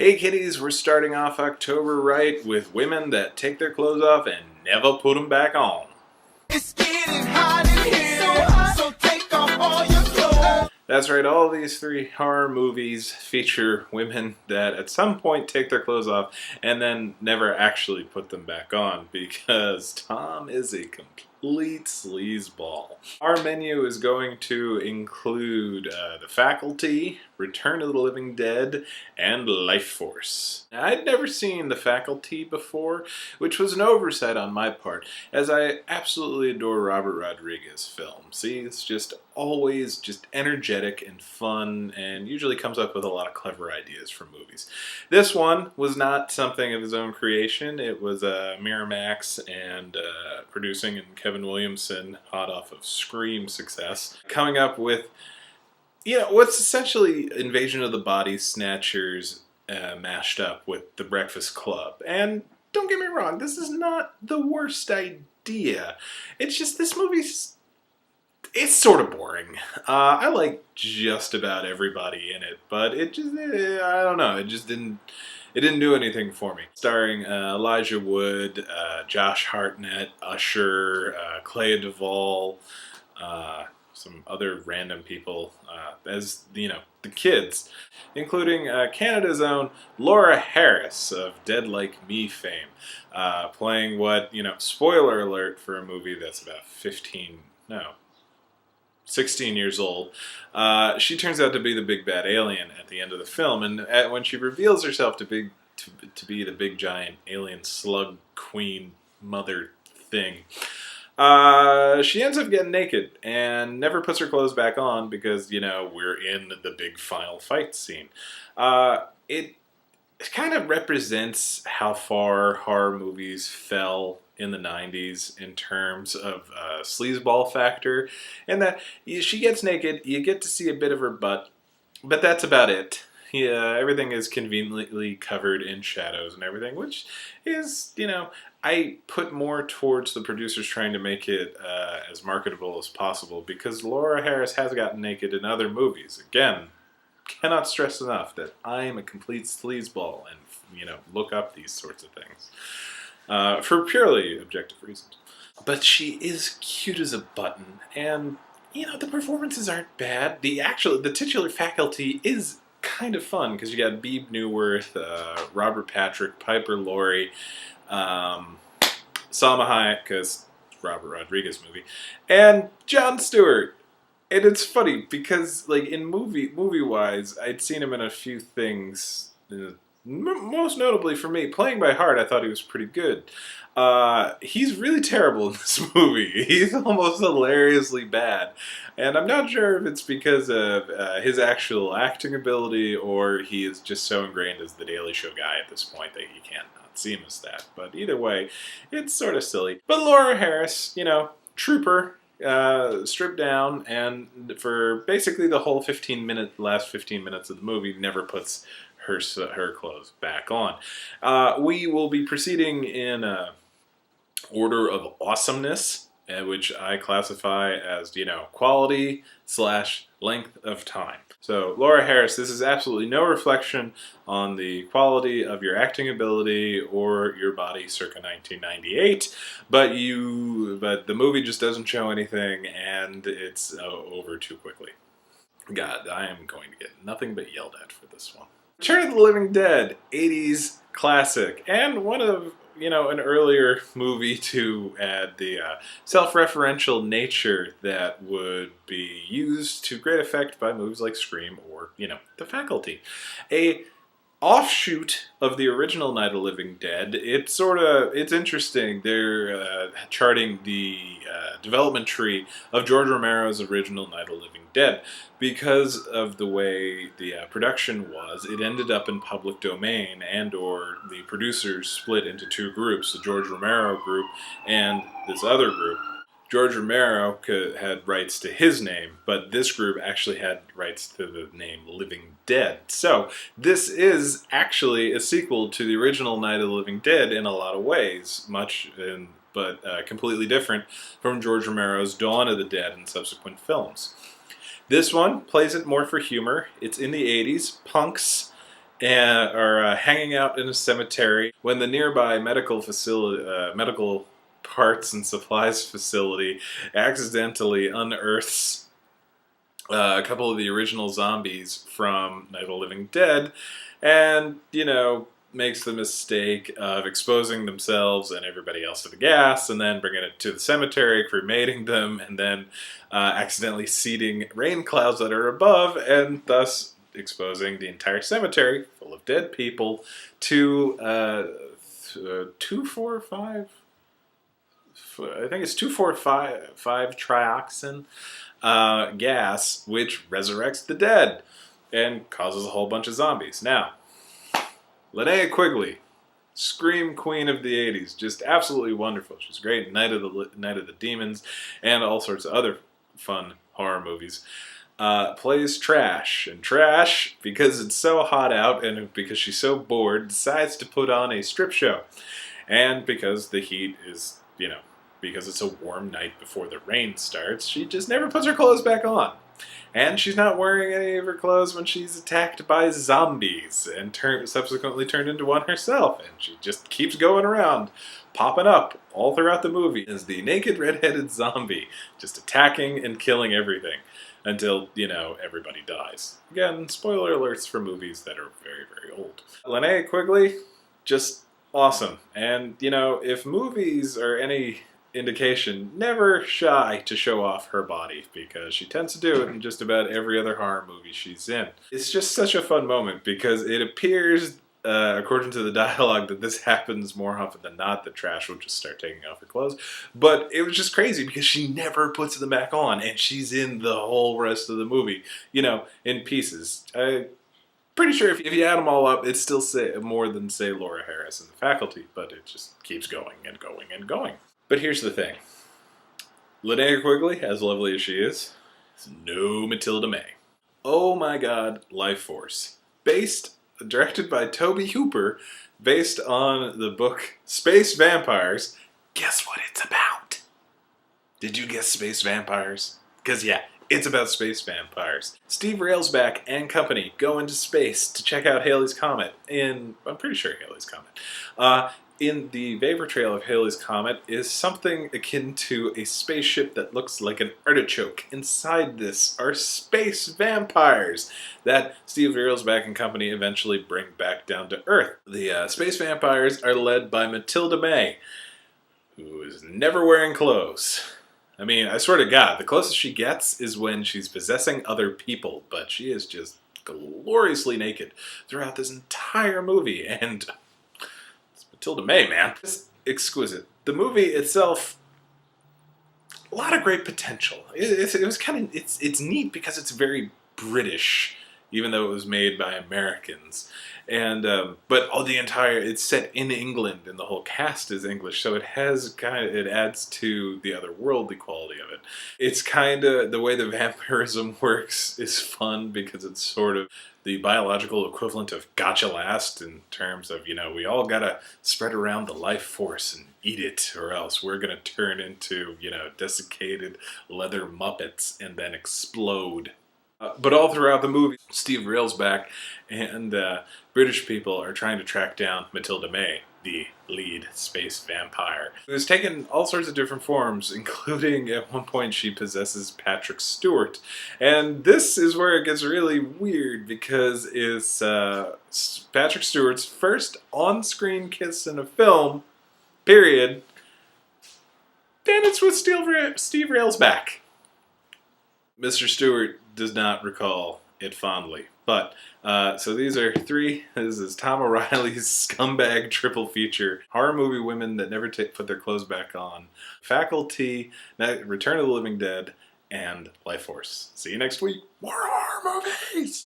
Hey kiddies, we're starting off October right with women that take their clothes off and never put them back on. It's getting hot in here, so hot, so take off all your clothes. That's right, all these three horror movies feature women that at some point take their clothes off and then never actually put them back on because Tom is a complete sleazeball. Our menu is going to include The Faculty, Return of the Living Dead, and Lifeforce. Now, I'd never seen The Faculty before, which was an oversight on my part, as I absolutely adore Robert Rodriguez films. He's just always just energetic and fun, and usually comes up with a lot of clever ideas for movies. This one was not something of his own creation. It was Miramax and producing and Kevin Williamson, hot off of Scream success, coming up with what's essentially Invasion of the Body Snatchers mashed up with The Breakfast Club. And don't get me wrong, this is not the worst idea. It's just this movie's it's sort of boring. I like just about everybody in it, but it just I don't know. It didn't do anything for me. Starring Elijah Wood, Josh Hartnett, Usher, Clea Duvall, some other random people as the kids, including Canada's own Laura Harris of Dead Like Me fame, playing what spoiler alert for a movie that's about 16 years old. She turns out to be the big bad alien at the end of the film, and when she reveals herself to be the big giant alien slug queen mother thing, she ends up getting naked and never puts her clothes back on because we're in the big final fight scene. It kind of represents how far horror movies fell in the 90s in terms of sleazeball factor, and that she gets naked, you get to see a bit of her butt, but that's about it. Yeah, everything is conveniently covered in shadows and everything, which is, I put more towards the producers trying to make it as marketable as possible, because Laura Harris has gotten naked in other movies. Again, cannot stress enough that I am a complete sleazeball and, look up these sorts of things. For purely objective reasons. But she is cute as a button, and the performances aren't bad. The titular faculty is kind of fun because you got Beebe Newworth, Robert Patrick, Piper Laurie, Salma Hayek, because it's Robert Rodriguez movie, and Jon Stewart. And it's funny because, in movie-wise, I'd seen him in a few things. Most notably for me, Playing by Heart, I thought he was pretty good. He's really terrible in this movie. He's almost hilariously bad. And I'm not sure if it's because of his actual acting ability, or he is just so ingrained as the Daily Show guy at this point that you can't not see him as that. But either way, it's sort of silly. But Laura Harris, trooper, stripped down, and for basically the whole last 15 minutes of the movie, never puts her clothes back on. We will be proceeding in order of awesomeness, which I classify as quality / length of time. So Laura Harris, this is absolutely no reflection on the quality of your acting ability or your body circa 1998, but the movie just doesn't show anything, and it's over too quickly. God, I am going to get nothing but yelled at for this one. Return of the Living Dead, 80s classic, and one of, an earlier movie to add the self-referential nature that would be used to great effect by movies like Scream or, The Faculty. A offshoot of the original Night of the Living Dead. It's interesting. They're charting the development tree of George Romero's original Night of the Living Dead. Because of the way the production was, it ended up in public domain, and/or the producers split into two groups, the George Romero group and this other group. George Romero had rights to his name, but this group actually had rights to the name Living Dead. So this is actually a sequel to the original Night of the Living Dead in a lot of ways, but completely different from George Romero's Dawn of the Dead and subsequent films. This one plays it more for humor. It's in the 80s, punks and are hanging out in a cemetery when the nearby medical parts and supplies facility accidentally unearths a couple of the original zombies from Night of the Living Dead, and, makes the mistake of exposing themselves and everybody else to the gas, and then bringing it to the cemetery, cremating them, and then accidentally seeding rain clouds that are above, and thus exposing the entire cemetery full of dead people to 2,4,5. I think it's 2,4,5 trioxin gas, which resurrects the dead and causes a whole bunch of zombies. Now, Linnea Quigley, scream queen of the '80s, just absolutely wonderful. She's great in Night of the Demons and all sorts of other fun horror movies. Plays Trash, and Trash, because it's so hot out and because she's so bored, decides to put on a strip show. And because the heat is, because it's a warm night before the rain starts, she just never puts her clothes back on. And she's not wearing any of her clothes when she's attacked by zombies and subsequently turned into one herself. And she just keeps going around, popping up all throughout the movie as the naked redheaded zombie, just attacking and killing everything until, everybody dies. Again, spoiler alerts for movies that are very, very old. Linnea Quigley, just awesome. And, if movies are any indication, never shy to show off her body, because she tends to do it in just about every other horror movie she's in. It's just such a fun moment because it appears, according to the dialogue, that this happens more often than not, that Trash will just start taking off her clothes. But it was just crazy because she never puts them back on, and she's in the whole rest of the movie, in pieces. Pretty sure if you add them all up, it's still more than, say, Laura Harris in The Faculty, but it just keeps going and going and going. But here's the thing. Linnea Quigley, as lovely as she is no Matilda May. Oh my god, Lifeforce. Directed by Tobe Hooper, based on the book Space Vampires. Guess what it's about? Did you guess Space Vampires? Because yeah, it's about space vampires. Steve Railsback and company go into space to check out Halley's Comet I'm pretty sure Halley's Comet. In the vapor trail of Halley's Comet is something akin to a spaceship that looks like an artichoke. Inside this are space vampires that Steve Railsback and company eventually bring back down to Earth. The space vampires are led by Matilda May, who is never wearing clothes. I mean, I swear to God, the closest she gets is when she's possessing other people, but she is just gloriously naked throughout this entire movie, and Matilda May, man. Just exquisite. The movie itself, a lot of great potential. It's neat because it's very British, even though it was made by Americans. And but it's set in England, and the whole cast is English, so it adds to the otherworldly quality of it. It's kind of the way the vampirism works is fun because it's sort of the biological equivalent of gotcha last, in terms of, we all gotta spread around the life force and eat it, or else we're gonna turn into, desiccated leather muppets and then explode. But all throughout the movie, Steve Railsback and British people are trying to track down Matilda May, the lead space vampire, who's taken all sorts of different forms, including at one point she possesses Patrick Stewart. And this is where it gets really weird, because it's Patrick Stewart's first on-screen kiss in a film, period. And it's with Steve Railsback. Mr. Stewart does not recall it fondly. But, so these are three. This is Tom O'Reilly's scumbag triple feature. Horror movie women that never put their clothes back on. Faculty, Return of the Living Dead, and Lifeforce. See you next week. More horror movies!